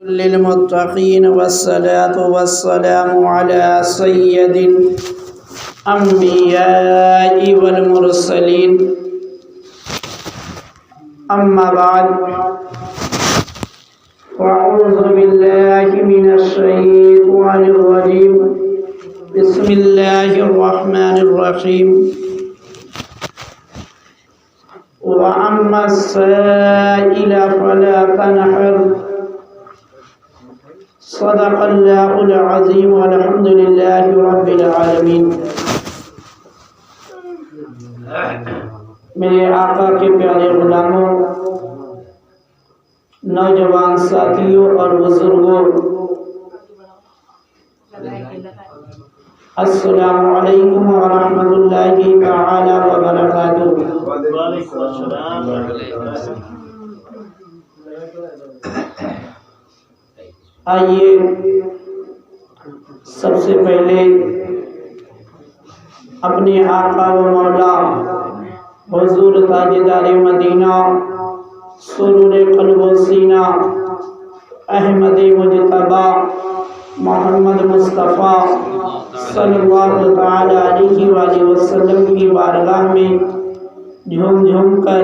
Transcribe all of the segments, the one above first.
للمتقين والصلاة والسلام على سيد الأنبياء والمرسلين أما بعد فأعوذ بالله من الشيطان الرجيم بسم الله الرحمن الرحيم وأما السائل فلا تنحر صدق اللہ العظیم والحمد للہ رب العالمین۔ میرے آقا کے پیارے غلاموں، نوجوان ساتھیوں اور بزرگوں، السلام علیکم ورحمۃ اللہ تعالی وبرکاتہ۔ وعلیکم السلام ورحمۃ اللہ۔ آئیے سب سے پہلے اپنے آقا و مولا حضور تاجدار مدینہ سرور قلب و سینہ احمد مجتبی محمد مصطفیٰ صلی اللہ تعالی علیہ وآلہ وسلم کی بارگاہ میں جھوم جھوم کر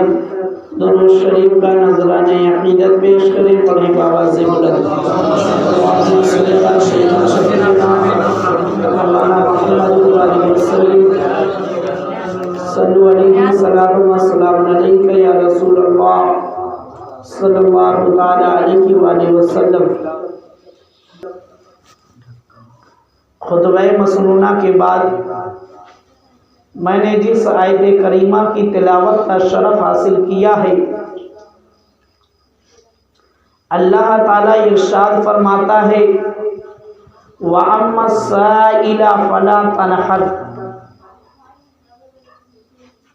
درود شریف کا نذرانہ عقیدت پیش کریں۔ پڑھیں بآواز بلند۔ اللہم صلی علی سیدنا مولانا محمد وعلیہ وسلم صلو علیہ صلاۃ و سلام علیک یا رسول اللہ صلی اللہ تعالی علیہ وآلہ وسلم۔ خطبہ مسنونہ کے بعد میں نے جس آیت کریمہ کی تلاوت کا شرف حاصل کیا ہے، اللہ تعالیٰ ارشاد فرماتا ہے وَأَمَّا السَّائِلَ فَلَا تَنْحَرْ۔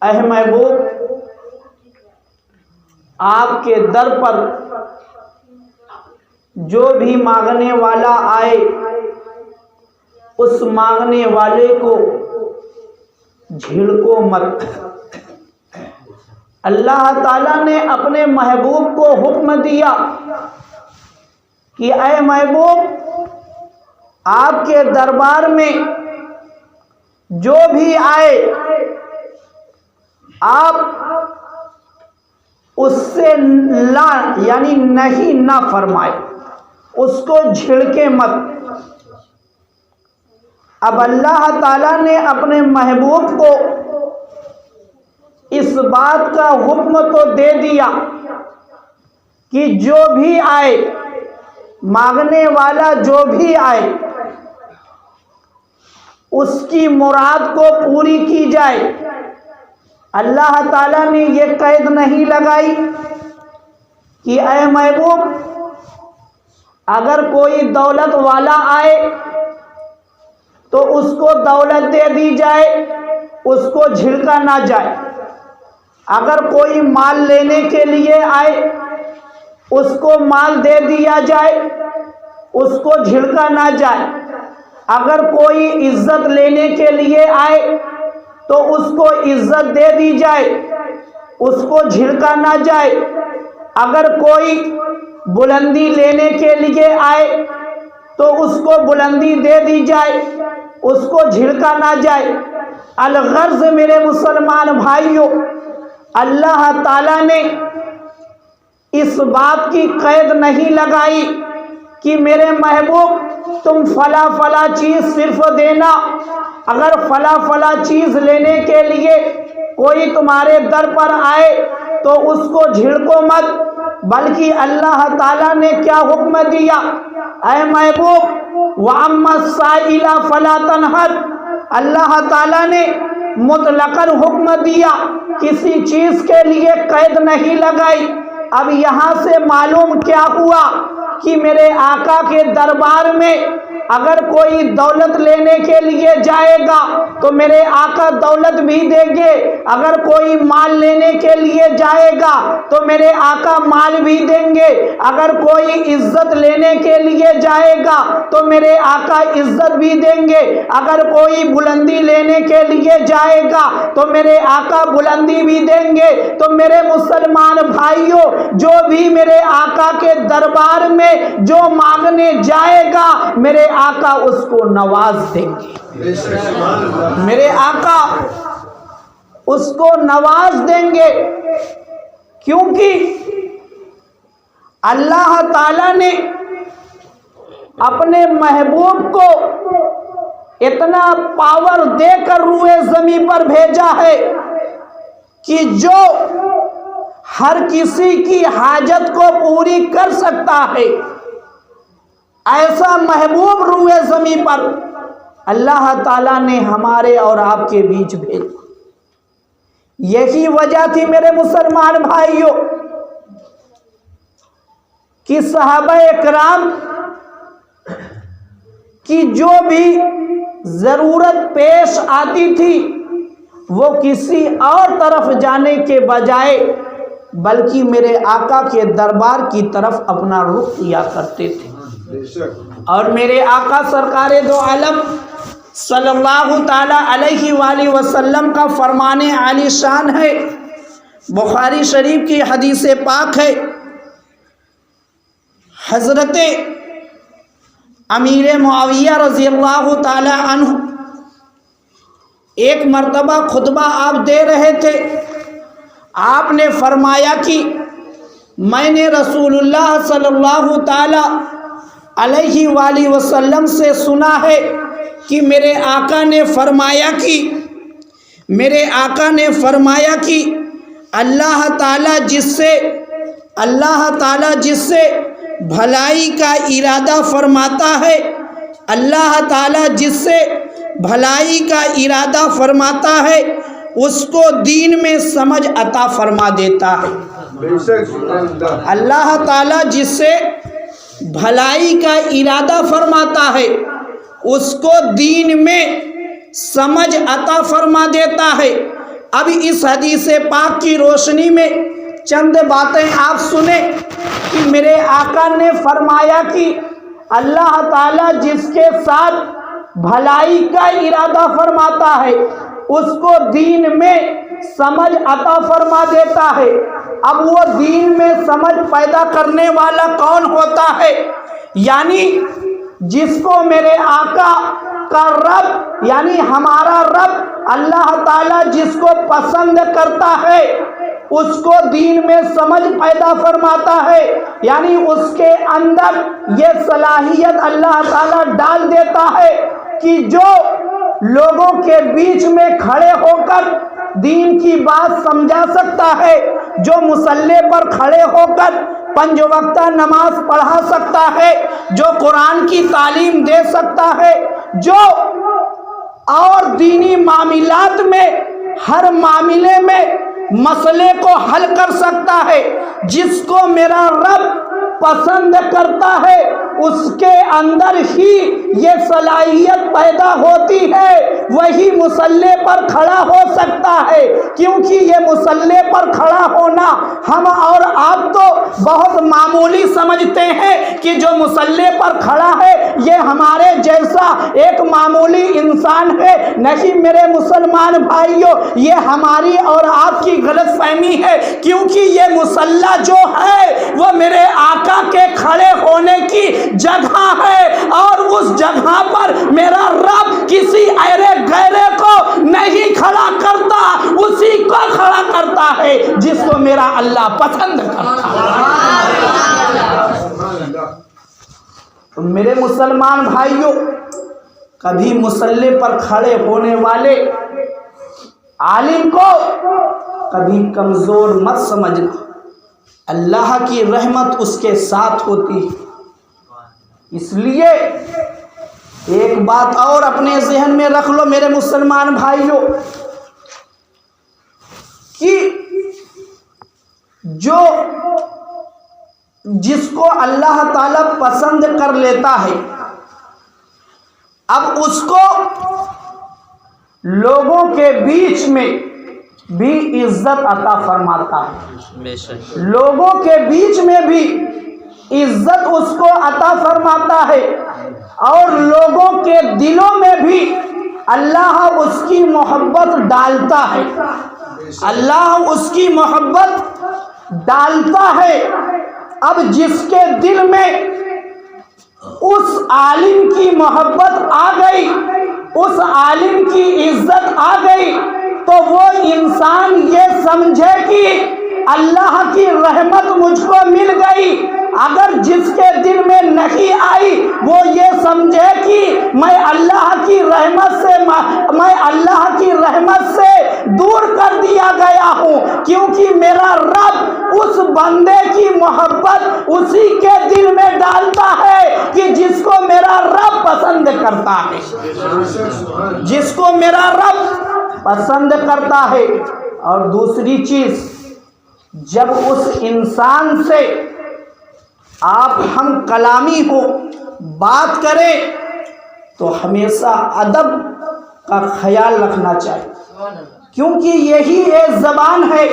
اے محبوب، آپ کے در پر جو بھی مانگنے والا آئے، اس مانگنے والے کو جھڑکو مت۔ اللہ تعالیٰ نے اپنے محبوب کو حکم دیا کہ اے محبوب، آپ کے دربار میں جو بھی آئے آپ اس سے لا یعنی نہیں نہ فرمائے، اس کو جھڑکے مت۔ اب اللہ تعالیٰ نے اپنے محبوب کو اس بات کا حکم تو دے دیا کہ جو بھی آئے، مانگنے والا جو بھی آئے، اس کی مراد کو پوری کی جائے۔ اللہ تعالیٰ نے یہ قید نہیں لگائی کہ اے محبوب، اگر کوئی دولت والا آئے تو اس کو دولت دے دی جائے، اس کو جھڑکا نہ جائے۔ اگر کوئی مال لینے کے لیے آئے، اس کو مال دے دیا جائے، اس کو جھڑکا نہ جائے۔ اگر کوئی عزت لینے کے لیے آئے تو اس کو عزت دے دی جائے، اس کو جھڑکا نہ جائے۔ اگر کوئی بلندی لینے کے لیے آئے تو اس کو بلندی دے دی جائے، اس کو جھڑکا نہ جائے۔ الغرض میرے مسلمان بھائیوں، اللہ تعالیٰ نے اس بات کی قید نہیں لگائی کہ میرے محبوب تم فلاں فلاں چیز صرف دینا۔ اگر فلاں فلاں چیز لینے کے لیے کوئی تمہارے در پر آئے تو اس کو جھڑکو مت، بلکہ اللہ تعالیٰ نے کیا حکم دیا؟ اے محبوب وَأَمَّا السَّائِلَ فَلَا تَنْحَرْ۔ اللہ تعالیٰ نے مطلقاً حکم دیا، کسی چیز کے لیے قید نہیں لگائی۔ اب یہاں سے معلوم کیا ہوا کہ میرے آقا کے دربار میں اگر کوئی دولت لینے کے لیے جائے گا تو میرے آقا دولت بھی دیں گے، اگر کوئی مال لینے کے لیے جائے گا تو میرے آقا مال بھی دیں گے، اگر کوئی عزت لینے کے لیے جائے گا تو میرے آقا عزت بھی دیں گے، اگر کوئی بلندی لینے کے لیے جائے گا تو میرے آقا بلندی بھی دیں گے۔ تو میرے مسلمان بھائیوں، جو بھی میرے آقا کے دربار میں میں جو مانگنے جائے گا میرے آقا اس کو نواز دیں گے، میرے آقا اس کو نواز دیں گے، کیونکہ اللہ تعالیٰ نے اپنے محبوب کو اتنا پاور دے کر روئے زمین پر بھیجا ہے کہ جو ہر کسی کی حاجت کو پوری کر سکتا ہے، ایسا محبوب روئے زمین پر اللہ تعالیٰ نے ہمارے اور آپ کے بیچ بھیجا۔ یہی وجہ تھی میرے مسلمان بھائیوں کہ صحابہ اکرام کی جو بھی ضرورت پیش آتی تھی وہ کسی اور طرف جانے کے بجائے بلکہ میرے آقا کے دربار کی طرف اپنا رخ کیا کرتے تھے، اور میرے آقا سرکار دو عالم صلی اللہ تعالی علیہ وآلہ وسلم کا فرمان عالی شان ہے، بخاری شریف کی حدیث پاک ہے، حضرت امیر معاویہ رضی اللہ تعالی عنہ ایک مرتبہ خطبہ آپ دے رہے تھے، آپ نے فرمایا کہ میں نے رسول اللہ صلی اللہ تعالی علیہ وآلہ وسلم سے سنا ہے کہ میرے آقا نے فرمایا کہ اللہ تعالیٰ جس سے بھلائی کا ارادہ فرماتا ہے، اللہ تعالیٰ جس سے بھلائی کا ارادہ فرماتا ہے اس کو دین میں سمجھ عطا فرما دیتا ہے۔ اللہ تعالیٰ جس سے بھلائی کا ارادہ فرماتا ہے اس کو دین میں سمجھ عطا فرما دیتا ہے۔ اب اس حدیث پاک کی روشنی میں چند باتیں آپ سنیں کہ میرے آقا نے فرمایا کہ اللہ تعالیٰ جس کے ساتھ بھلائی کا ارادہ فرماتا ہے اس کو دین میں سمجھ عطا فرما دیتا ہے۔ اب وہ دین میں سمجھ پیدا کرنے والا کون ہوتا ہے؟ یعنی جس کو میرے آقا کا رب یعنی ہمارا رب اللہ تعالیٰ جس کو پسند کرتا ہے اس کو دین میں سمجھ پیدا فرماتا ہے، یعنی اس کے اندر یہ صلاحیت اللہ تعالیٰ ڈال دیتا ہے کہ جو لوگوں کے بیچ میں کھڑے ہو کر دین کی بات سمجھا سکتا ہے، جو مصلی پر کھڑے ہو کر 5 وقتہ نماز پڑھا سکتا ہے، جو قرآن کی تعلیم دے سکتا ہے، جو اور دینی معاملات میں ہر معاملے میں مسئلے کو حل کر سکتا ہے، جس کو میرا رب پسند کرتا ہے اس کے اندر ہی یہ صلاحیت پیدا ہوتی ہے، وہی مصلی پر کھڑا ہو سکتا ہے۔ کیونکہ یہ مصلی پر کھڑا ہونا ہم اور آپ تو بہت معمولی سمجھتے ہیں کہ جو مصلی پر کھڑا ہے یہ ہمارے جیسا ایک معمولی انسان ہے، نہیں میرے مسلمان بھائیوں، یہ ہماری اور آپ کی غلط فہمی ہے، کیونکہ یہ مصلی جو ہے وہ میرے آقا کے کھڑے ہونے کی جگہ ہے، اور اس جگہ پر میرا رب کسی ایرے غیرے کو نہیں کھڑا کرتا، اسی کو کھڑا کرتا ہے جس کو میرا اللہ پسند کرتا ہے۔ تو میرے مسلمان بھائیوں، کبھی مصلی پر کھڑے ہونے والے عالم کو کبھی کمزور مت سمجھنا، اللہ کی رحمت اس کے ساتھ ہوتی ہے۔ اس لیے ایک بات اور اپنے ذہن میں رکھ لو میرے مسلمان بھائیوں، کہ جس کو اللہ تعالیٰ پسند کر لیتا ہے، اب اس کو لوگوں کے بیچ میں بھی عزت عطا فرماتا ہے، لوگوں کے بیچ میں بھی عزت اس کو عطا فرماتا ہے، اور لوگوں کے دلوں میں بھی اللہ اس کی محبت ڈالتا ہے، اللہ اس کی محبت ڈالتا ہے۔ اب جس کے دل میں اس عالم کی محبت آ گئی، اس عالم کی عزت آ گئی، تو وہ انسان یہ سمجھے کہ اللہ کی رحمت مجھ کو مل گئی۔ اگر جس کے دل میں نہیں آئی وہ یہ سمجھے کہ میں اللہ کی رحمت سے دور کر دیا گیا ہوں، کیونکہ میرا رب اس بندے کی محبت اسی کے دل میں ڈالتا ہے کہ جس کو میرا رب پسند کرتا ہے، جس کو میرا رب پسند کرتا ہے۔ اور دوسری چیز، جب اس انسان سے آپ ہم کلامی ہو، بات کریں تو ہمیشہ ادب کا خیال رکھنا چاہیے، کیونکہ یہی ایک زبان ہے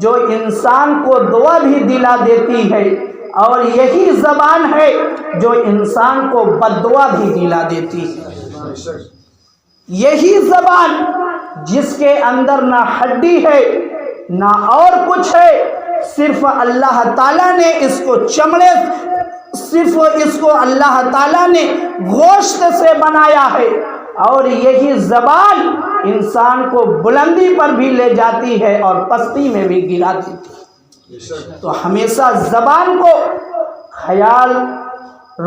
جو انسان کو دعا بھی دلا دیتی ہے، اور یہی زبان ہے جو انسان کو بددعا بھی دلا دیتی ہے۔ یہی زبان جس کے اندر نہ ہڈی ہے نہ اور کچھ ہے، صرف اللہ تعالیٰ نے اس کو اللہ تعالیٰ نے گوشت سے بنایا ہے، اور یہی زبان انسان کو بلندی پر بھی لے جاتی ہے اور پستی میں بھی گرا دیتی ہے۔ تو ہمیشہ زبان کو خیال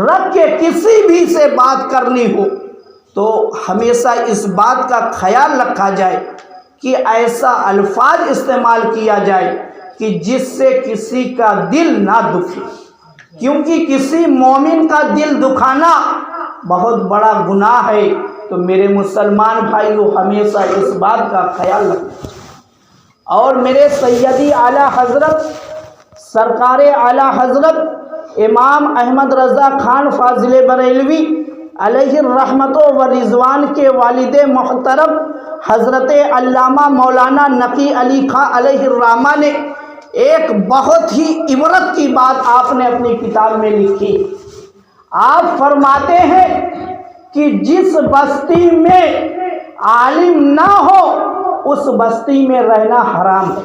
رکھ کے کسی بھی سے بات کرنی ہو تو ہمیشہ اس بات کا خیال رکھا جائے کہ ایسا الفاظ استعمال کیا جائے کہ جس سے کسی کا دل نہ دکھے، کیونکہ کسی مومن کا دل دکھانا بہت بڑا گناہ ہے۔ تو میرے مسلمان بھائیو، ہمیشہ اس بات کا خیال رکھیں۔ اور میرے سیدی اعلیٰ حضرت، سرکار اعلیٰ حضرت امام احمد رضا خان فاضل بریلوی علیہ الرحمت و رضوان کے والد محترم حضرت علامہ مولانا نقی علی خان علیہ الرحمہ نے ایک بہت ہی عبرت کی بات آپ نے اپنی کتاب میں لکھی۔ آپ فرماتے ہیں کہ جس بستی میں عالم نہ ہو اس بستی میں رہنا حرام ہے۔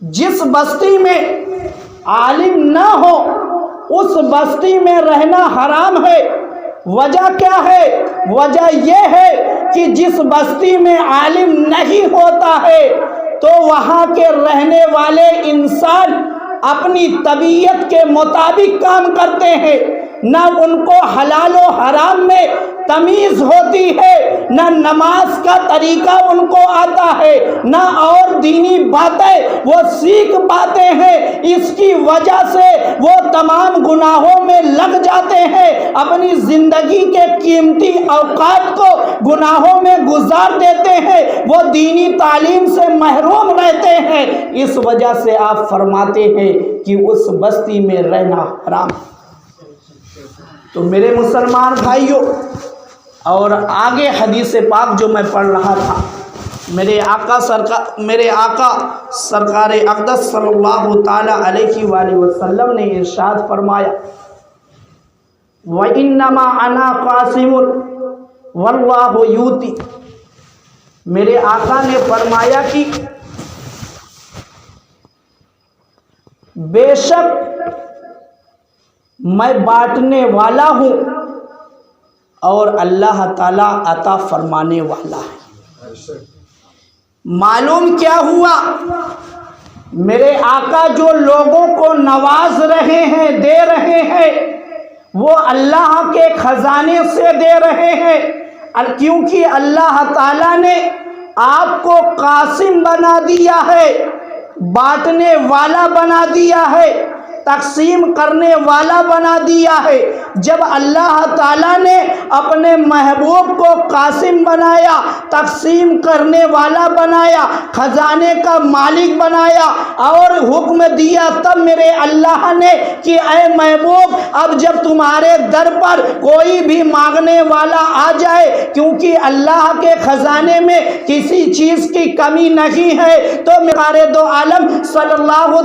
جس بستی میں عالم نہ ہو اس بستی میں رہنا حرام ہے۔ وجہ کیا ہے؟ وجہ یہ ہے کہ جس بستی میں عالم نہیں ہوتا ہے تو وہاں کے رہنے والے انسان اپنی طبیعت کے مطابق کام کرتے ہیں، نہ ان کو حلال و حرام میں تمیز ہوتی ہے، نہ نماز کا طریقہ ان کو آتا ہے، نہ اور دینی باتیں وہ سیکھ پاتے ہیں۔ اس کی وجہ سے وہ تمام گناہوں میں لگ جاتے ہیں، اپنی زندگی کے قیمتی اوقات کو گناہوں میں گزار دیتے ہیں، وہ دینی تعلیم سے محروم رہتے ہیں۔ اس وجہ سے آپ فرماتے ہیں کہ اس بستی میں رہنا حرام۔ تو میرے مسلمان بھائیوں، اور آگے حدیث پاک جو میں پڑھ رہا تھا، میرے آقا سرکار اقدس صلی اللہ تعالی علیہ وآلہ وسلم نے ارشاد فرمایا، وَإِنَّمَا أَنَا قَاسِمٌ وَاللَّهُ يُؤْتِي۔ میرے آقا نے فرمایا کہ بے شک میں بانٹنے والا ہوں اور اللہ تعالیٰ عطا فرمانے والا ہے۔ معلوم کیا ہوا؟ میرے آقا جو لوگوں کو نواز رہے ہیں، دے رہے ہیں، وہ اللہ کے خزانے سے دے رہے ہیں، کیونکہ اللہ تعالیٰ نے آپ کو قاسم بنا دیا ہے، بانٹنے والا بنا دیا ہے، تقسیم کرنے والا بنا دیا ہے۔ جب اللہ تعالیٰ نے اپنے محبوب کو قاسم بنایا، تقسیم کرنے والا بنایا، خزانے کا مالک بنایا اور حکم دیا، تب میرے اللہ نے کہ اے محبوب، اب جب تمہارے در پر کوئی بھی مانگنے والا آ جائے، کیونکہ اللہ کے خزانے میں کسی چیز کی کمی نہیں ہے، تو میرے دو عالم صلی اللہ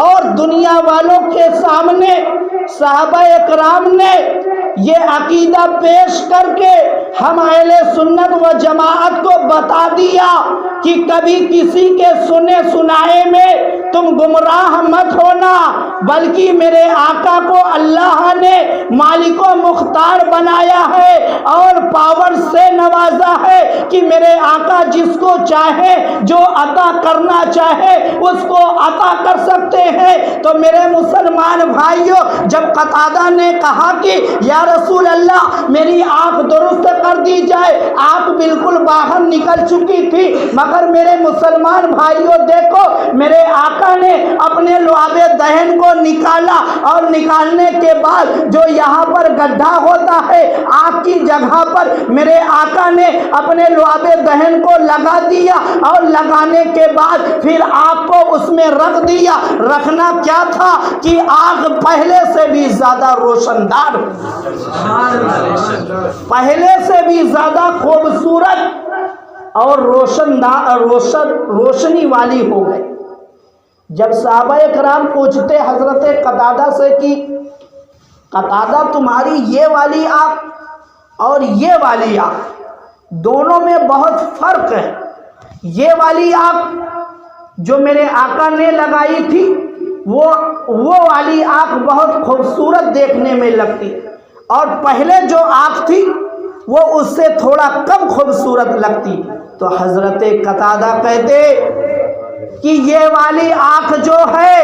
اور دنیا والوں کے سامنے صحابہ اکرام نے یہ عقیدہ پیش کر کے ہم اہل سنت و جماعت کو بتا دیا کہ کبھی کسی کے سنے سنائے میں تم گمراہ مت ہونا، بلکہ میرے آقا کو اللہ نے مالک و مختار بنایا ہے اور پاور سے نوازا ہے کہ میرے آقا جس کو چاہے جو عطا کرنا چاہے اس کو عطا کر سکتے ہیں۔ تو میرے مسلمان بھائیوں، جب قتادہ نے کہا کہ یا رسول اللہ میری آنکھ درست کر دی جائے، آنکھ بالکل باہر نکل چکی تھی، مگر میرے مسلمان بھائیوں دیکھو میرے آقا نے اپنے لعاب دہن کو نکالا، اور نکالنے کے بعد جو یہاں پر گڈھا ہوتا ہے آنکھ کی جگہ پر میرے آقا نے اپنے لعاب دہن کو لگا دیا، اور لگانے کے بعد پھر آنکھ کو اس میں رکھ دیا۔ رکھنا کیا تھا کہ آنکھ پہلے سے بھی زیادہ روشندار ہو، پہلے سے بھی زیادہ خوبصورت اور روشنی والی ہو گئی۔ جب صحابہ کرام پوچھتے حضرت قتادہ سے کہ قتادہ تمہاری یہ والی آنکھ اور یہ والی آنکھ دونوں میں بہت فرق ہے، یہ والی آنکھ جو میرے آقا نے لگائی تھی وہ والی آنکھ بہت خوبصورت دیکھنے میں لگتی، اور پہلے جو آنکھ تھی وہ اس سے تھوڑا کم خوبصورت لگتی۔ تو حضرت قتادہ کہتے کہ یہ والی آنکھ جو ہے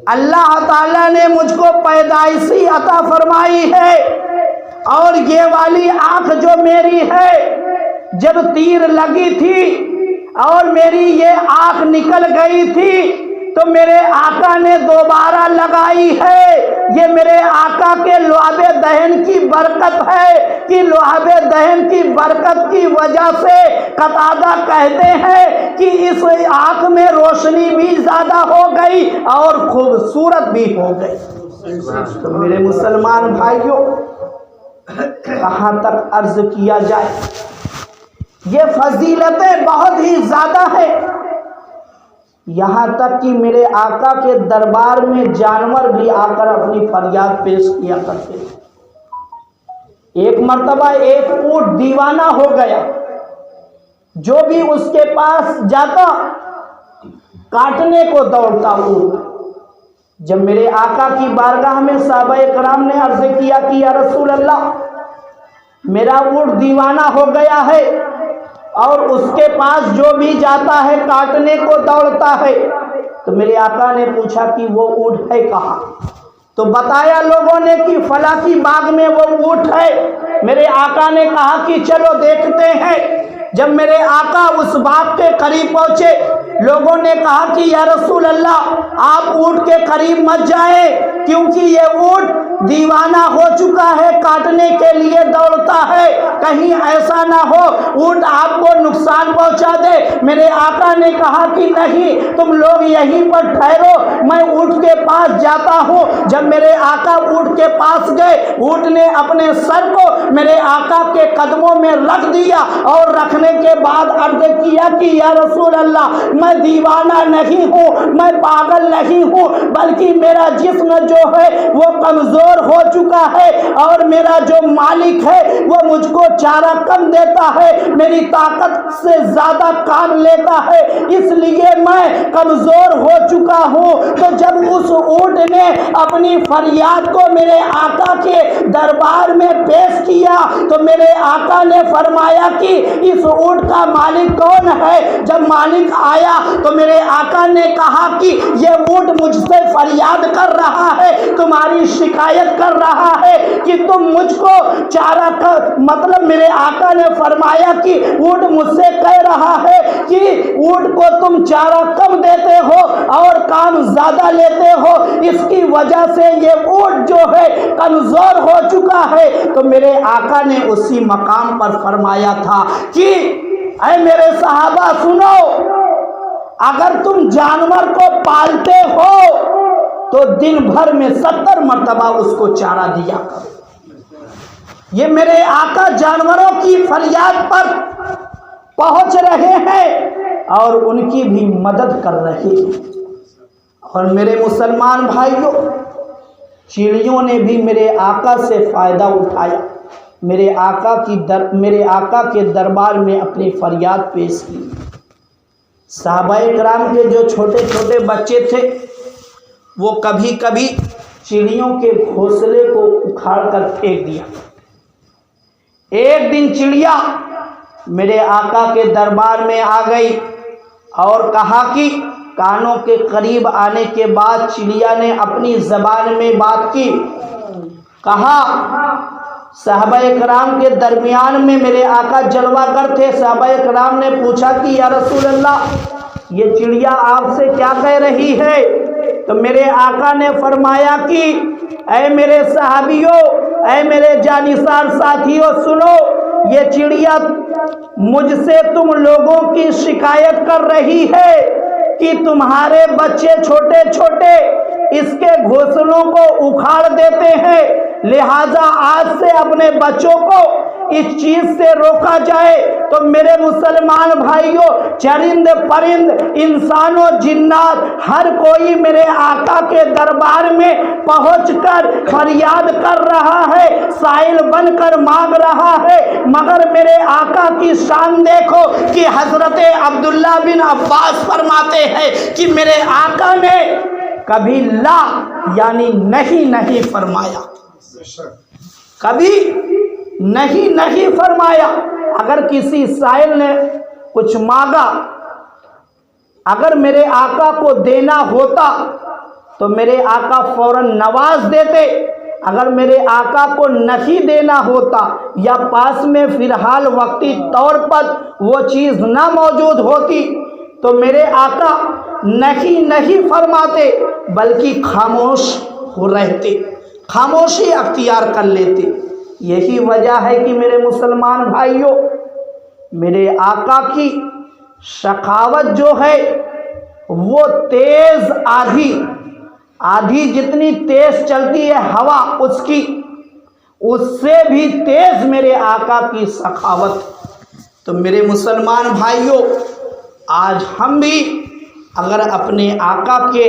اللہ تعالیٰ نے مجھ کو پیدائشی عطا فرمائی ہے، اور یہ والی آنکھ جو میری ہے جب تیر لگی تھی اور میری یہ آنکھ نکل گئی تھی تو میرے آقا نے دوبارہ لگائی ہے۔ یہ میرے آقا کے لعاب دہن کی برکت ہے کہ لعاب دہن کی برکت کی وجہ سے قتادہ کہتے ہیں کہ اس آنکھ میں روشنی بھی زیادہ ہو گئی اور خوبصورت بھی ہو گئی۔ تو میرے مسلمان بھائیوں، کہاں تک عرض کیا جائے، یہ فضیلتیں بہت ہی زیادہ ہیں، یہاں تک کہ میرے آقا کے دربار میں جانور بھی آ کر اپنی فریاد پیش کیا کرتے ہیں۔ ایک مرتبہ ایک اونٹ دیوانہ ہو گیا، جو بھی اس کے پاس جاتا کاٹنے کو دوڑتا اونٹ۔ جب میرے آقا کی بارگاہ میں صحابہ کرام نے عرض کیا کہ یا رسول اللہ میرا اونٹ دیوانہ ہو گیا ہے اور اس کے پاس جو بھی جاتا ہے کاٹنے کو دوڑتا ہے، تو میرے آقا نے پوچھا کہ وہ اونٹ ہے کہاں؟ تو بتایا لوگوں نے کہ فلاں کی باغ میں وہ اونٹ ہے۔ میرے آقا نے کہا کہ چلو دیکھتے ہیں۔ جب میرے آقا اس باغ کے قریب پہنچے، لوگوں نے کہا کہ یا رسول اللہ آپ اونٹ کے قریب مت جائیں، کیونکہ یہ اونٹ دیوانہ ہو چکا ہے، کاٹنے کے لیے دوڑتا ہے، کہیں ایسا نہ ہو اونٹ آپ کو نقصان پہنچا دے۔ میرے آقا نے کہا کہ نہیں، تم لوگ یہیں پر ٹھہرو، میں اونٹ کے پاس جاتا ہوں۔ جب میرے آقا اونٹ کے پاس گئے، اونٹ نے اپنے سر کو میرے آقا کے قدموں میں رکھ دیا، اور رکھنے کے بعد عرض کیا کہ یا رسول اللہ میں دیوانہ نہیں ہوں، میں پاگل نہیں ہوں، بلکہ میرا جسم جو ہے وہ کمزور ہو چکا ہے، اور میرا جو مالک ہے وہ مجھ کو چارہ کم دیتا ہے، میری طاقت سے زیادہ کام لیتا ہے، اس لیے میں کمزور ہو چکا ہوں۔ تو جب اس اونٹ نے اپنی فریاد کو میرے آقا کے دربار میں پیش کیا تو میرے آقا نے فرمایا کہ اس اونٹ کا مالک کون ہے؟ جب مالک آیا تو میرے آقا نے کہا کہ یہ اونٹ مجھ سے فریاد کر رہا ہے، تمہاری شکایت کر رہا ہے کہ تم مجھ کو چارہ مطلب میرے آقا نے فرمایا کہ اونٹ مجھ سے کہہ رہا ہے کہ اونٹ کو تم چارہ کم دیتے ہو اور کام زیادہ لیتے ہو، اس کی وجہ سے یہ اونٹ جو ہے کمزور ہو چکا ہے۔ تو میرے آقا نے اسی مقام پر فرمایا تھا کہ اے میرے صحابہ سنو، اگر تم جانور کو پالتے ہو تو دن بھر میں 70 مرتبہ اس کو چارہ دیا کرو۔ یہ میرے آقا جانوروں کی فریاد پر پہنچ رہے ہیں اور ان کی بھی مدد کر رہے ہیں۔ اور میرے مسلمان بھائیوں، چڑیوں نے بھی میرے آقا سے فائدہ اٹھایا، میرے آقا کے دربار میں اپنی فریاد پیش کی۔ صحابہ کرام کے جو چھوٹے چھوٹے بچے تھے وہ کبھی کبھی چڑیوں کے گھونسلے کو اکھاڑ کر پھینک دیا۔ ایک دن چڑیا میرے آقا کے دربار میں آ گئی اور کہا کہ کانوں کے قریب آنے کے بعد چڑیا نے اپنی زبان میں بات کی، کہا صحابہ کرام کے درمیان میں میرے آقا جلوہ گر تھے۔ صحابہ کرام نے پوچھا کہ یا رسول اللہ، یہ چڑیا آپ سے کیا کہہ رہی ہے؟ تو میرے آقا نے فرمایا کہ اے میرے صحابیوں، اے میرے جانثار ساتھیوں، سنو، یہ چڑیا مجھ سے تم لوگوں کی شکایت کر رہی ہے کہ تمہارے بچے چھوٹے چھوٹے اس کے گھونسلوں کو اکھاڑ دیتے ہیں، لہذا آج سے اپنے بچوں کو اس چیز سے روکا جائے۔ تو میرے مسلمان بھائیوں، چرند پرند، انسان و جنات، ہر کوئی میرے آقا کے دربار میں پہنچ کر فریاد کر رہا ہے، سائل بن کر مانگ رہا ہے، مگر میرے آقا کی شان دیکھو کہ حضرت عبداللہ بن عباس فرماتے ہیں کہ میرے آقا نے کبھی لا یعنی نہیں فرمایا، کبھی نہیں فرمایا۔ اگر کسی سائل نے کچھ مانگا، اگر میرے آقا کو دینا ہوتا تو میرے آقا فوراً نواز دیتے، اگر میرے آقا کو نہیں دینا ہوتا یا پاس میں فی الحال وقتی طور پر وہ چیز نہ موجود ہوتی تو میرے آقا نہیں فرماتے، بلکہ خاموش ہو رہتے، خاموشی اختیار کر لیتے۔ یہی وجہ ہے کہ میرے مسلمان بھائیوں، میرے آقا کی سخاوت جو ہے وہ تیز آدھی جتنی تیز چلتی ہے ہوا اس سے بھی تیز میرے آقا کی سخاوت۔ تو میرے مسلمان بھائیوں، آج ہم بھی اگر اپنے آقا کے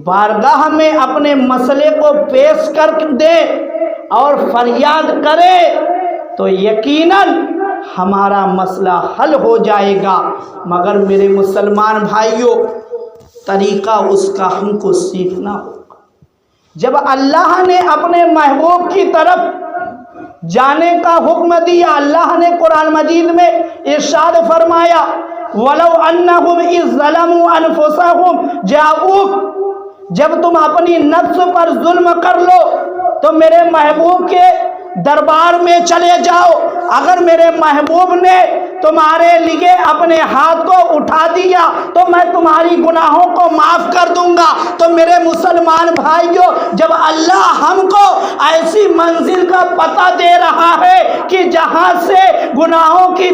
بارگاہ میں اپنے مسئلے کو پیش کر دیں اور فریاد کریں تو یقیناً ہمارا مسئلہ حل ہو جائے گا۔ مگر میرے مسلمان بھائیوں، طریقہ اس کا ہم کو سیکھنا ہوگا۔ جب اللہ نے اپنے محبوب کی طرف جانے کا حکم دیا، اللہ نے قرآن مجید میں ارشاد فرمایا وَلَوْ أَنَّهُمْ إِذْ ظَلَمُوا أَنفُسَهُمْ جَاءُوكَ، جب تم اپنی نفس پر ظلم کر لو تو میرے محبوب کے دربار میں چلے جاؤ، اگر میرے محبوب نے تمہارے لیے اپنے ہاتھ کو اٹھا دیا تو میں تمہاری گناہوں کو معاف کر دوں گا۔ تو میرے مسلمان بھائیوں، جب اللہ ہم کو ایسی منزل کا پتہ دے رہا ہے کہ جہاں سے گناہوں کی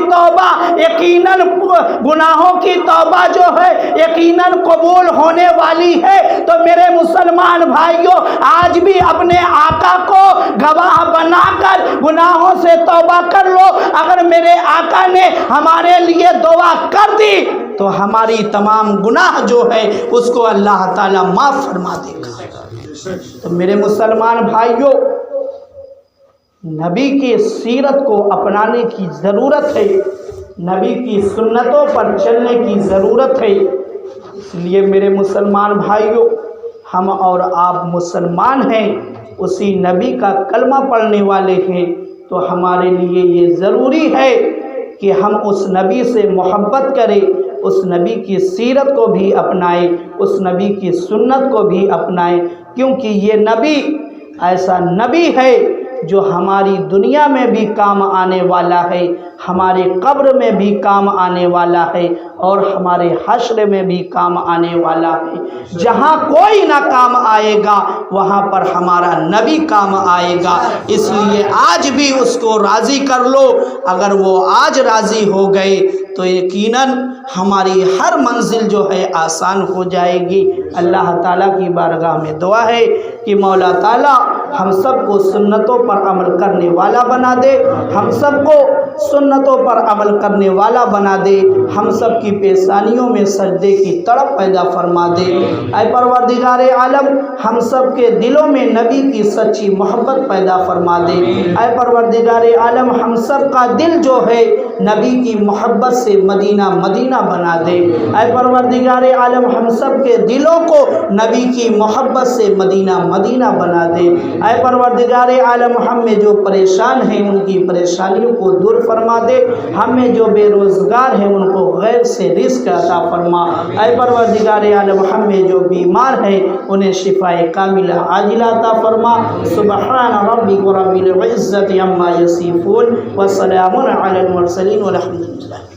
توبہ جو ہے یقیناً قبول ہونے والی ہے، تو میرے مسلمان بھائیوں آج بھی اپنے آقا کو گواہ بنا کر گناہوں سے توبہ کر لو۔ اگر میرے آقا نے ہمارے لیے دعا کر دی تو ہماری تمام گناہ جو ہے اس کو اللہ تعالیٰ معاف فرما دے گا۔ تو میرے مسلمان بھائیوں، نبی کی سیرت کو اپنانے کی ضرورت ہے، نبی کی سنتوں پر چلنے کی ضرورت ہے۔ اس لیے میرے مسلمان بھائیوں، ہم اور آپ مسلمان ہیں، اسی نبی کا کلمہ پڑھنے والے ہیں، تو ہمارے لیے یہ ضروری ہے کہ ہم اس نبی سے محبت کریں، اس نبی کی سیرت کو بھی اپنائیں، اس نبی کی سنت کو بھی اپنائیں، کیونکہ یہ نبی ایسا نبی ہے جو ہماری دنیا میں بھی کام آنے والا ہے، ہمارے قبر میں بھی کام آنے والا ہے، اور ہمارے حشر میں بھی کام آنے والا ہے۔ جہاں کوئی نہ کام آئے گا وہاں پر ہمارا نبی کام آئے گا۔ اس لیے آج بھی اس کو راضی کر لو، اگر وہ آج راضی ہو گئے تو یقیناً ہماری ہر منزل جو ہے آسان ہو جائے گی۔ اللہ تعالیٰ کی بارگاہ میں دعا ہے کہ مولا تعالیٰ ہم سب کو سنتوں پر عمل کرنے والا بنا دے، ہم سب کو سنتوں پر عمل کرنے والا بنا دے، ہم سب کی پیشانیوں میں سجدے کی تڑپ پیدا فرما دے۔ اے پروردگار عالم، ہم سب کے دلوں میں نبی کی سچی محبت پیدا فرما دے۔ اے پروردگار عالم، ہم سب کا دل جو ہے نبی کی محبت سے مدینہ مدینہ بنا دے۔ اے پروردگار عالم، ہم سب کے دلوں کو نبی کی محبت سے مدینہ مدینہ بنا دے۔ اے پروردگار عالم، ہم میں جو پریشان ہیں ان کی پریشانیوں کو دور فرما دے، ہم میں جو بے روزگار ہیں ان کو غیب سے رزق عطا فرما۔ اے پروردگار عالم، ہم میں جو بیمار ہیں انہیں شفاء کاملہ عاجلہ عطا فرما۔ سبحان ربک رب العزت عما یصفون وسلام علی المرسلین والحمد للہ۔